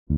Hey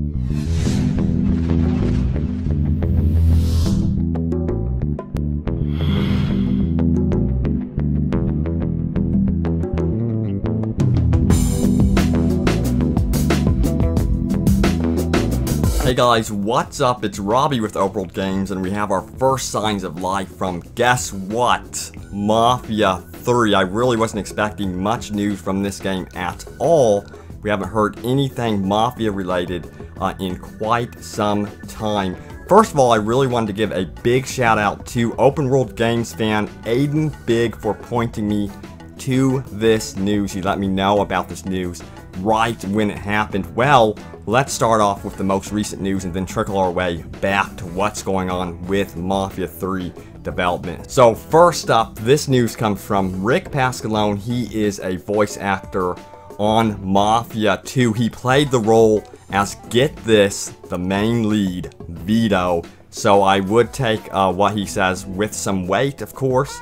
guys, what's up? It's Robbie with Overworld Games, and we have our first signs of life from, guess what? Mafia 3. I really wasn't expecting much news from this game at all. We haven't heard anything Mafia related in quite some time. First of all, I really wanted to give a big shout out to Open World Games fan Aiden Big for pointing me to this news. He let me know about this news right when it happened. Well, let's start off with the most recent news and then trickle our way back to what's going on with Mafia 3 development. So first up, this news comes from Rick Pascalone. He is a voice actor on Mafia 2. He played the role as, get this, the main lead, Vito. So I would take what he says with some weight, of course.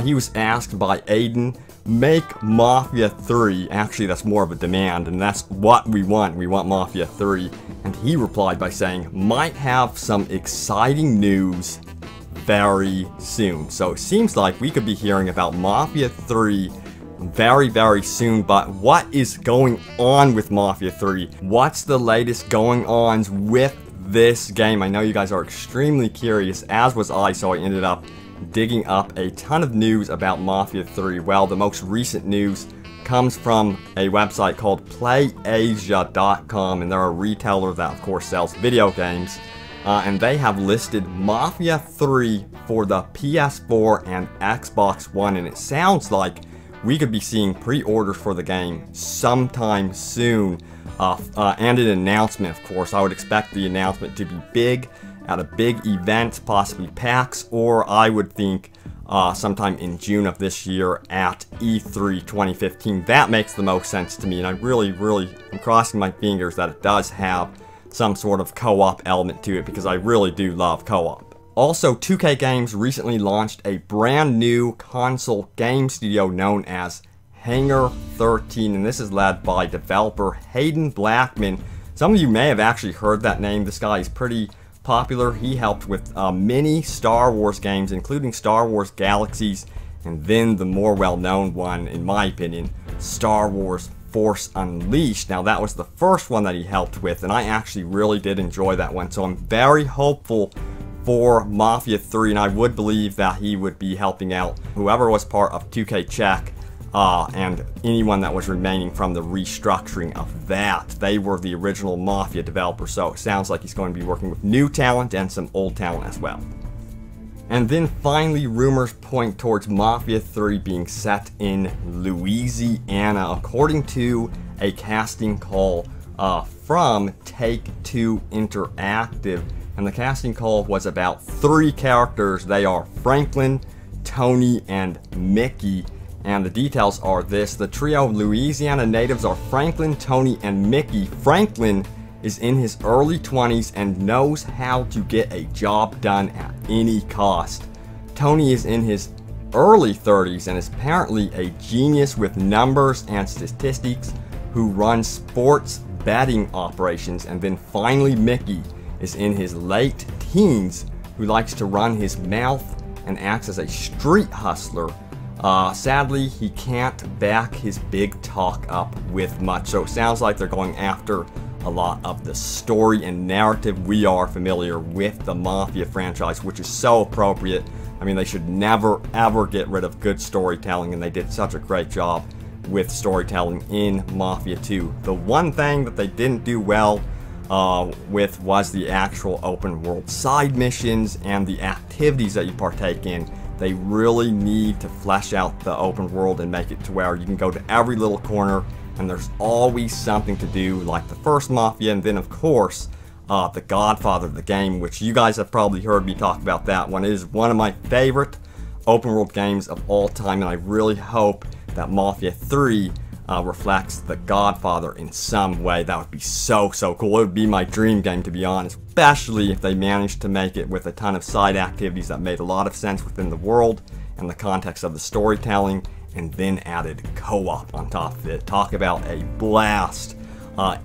He was asked by Aiden, make Mafia 3. Actually, that's more of a demand, and that's what we want. We want Mafia 3. And he replied by saying, might have some exciting news very soon. So it seems like we could be hearing about Mafia 3 very, very soon. But what is going on with Mafia 3? What's the latest going on with this game? I know you guys are extremely curious, as was I, so I ended up digging up a ton of news about Mafia 3. Well, the most recent news comes from a website called playasia.com, and they're a retailer that of course sells video games, and they have listed Mafia 3 for the PS4 and Xbox One, and it sounds like we could be seeing pre-orders for the game sometime soon, and an announcement, of course. I would expect the announcement to be big, at a big event, possibly PAX, or I would think sometime in June of this year at E3 2015. That makes the most sense to me, and I really am crossing my fingers that it does have some sort of co-op element to it, because I really do love co-op. Also, 2K Games recently launched a brand new console game studio known as Hangar 13, and this is led by developer Hayden Blackman. Some of you may have actually heard that name. This guy is pretty popular. He helped with many Star Wars games, including Star Wars Galaxies, and then the more well-known one, in my opinion, Star Wars Force Unleashed. Now, that was the first one that he helped with, and I actually really did enjoy that one, so I'm very hopeful for Mafia 3, and I would believe that he would be helping out whoever was part of 2K Czech, and anyone that was remaining from the restructuring of that. They were the original Mafia developers, so it sounds like he's going to be working with new talent and some old talent as well. And then finally, rumors point towards Mafia 3 being set in Louisiana, according to a casting call from Take-Two Interactive. And the casting call was about 3 characters. They are Franklin, Tony, and Mickey. And the details are this: the trio of Louisiana natives are Franklin, Tony, and Mickey. Franklin is in his early 20s and knows how to get a job done at any cost. Tony is in his early 30s and is apparently a genius with numbers and statistics who runs sports betting operations. And then finally, Mickey is in his late teens who likes to run his mouth and acts as a street hustler. Sadly, he can't back his big talk up with much, so it sounds like they're going after a lot of the story and narrative. We are familiar with the Mafia franchise, which is so appropriate. I mean, they should never ever get rid of good storytelling, and they did such a great job with storytelling in Mafia 2. The one thing that they didn't do well with was the actual open world side missions and the activities that you partake in. They really need to flesh out the open world and make it to where you can go to every little corner and there's always something to do, like the first Mafia, and then of course the Godfather of the game, which you guys have probably heard me talk about that one. It is one of my favorite open world games of all time, and I really hope that Mafia 3 reflects the Godfather in some way. That would be so cool. It would be my dream game, to be honest, especially if they managed to make it with a ton of side activities that made a lot of sense within the world and the context of the storytelling, and then added co-op on top of it. Talk about a blast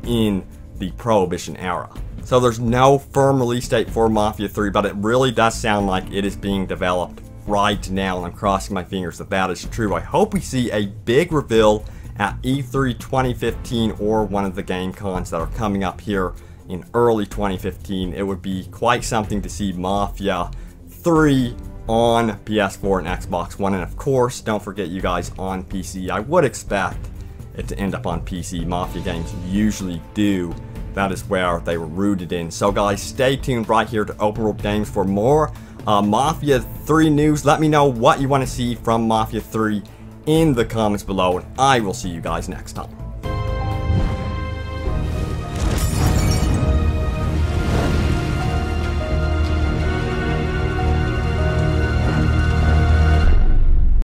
in the Prohibition era. So there's no firm release date for Mafia 3, but it really does sound like it is being developed right now, and I'm crossing my fingers that that is true. I hope we see a big reveal at E3 2015 or one of the game cons that are coming up here in early 2015. It would be quite something to see Mafia 3 on PS4 and Xbox One, and of course, don't forget you guys on PC. I would expect it to end up on PC. Mafia games usually do. That is where they were rooted in. So guys, stay tuned right here to Open World Games for more Mafia 3 news. Let me know what you want to see from Mafia 3 in the comments below, and I will see you guys next time.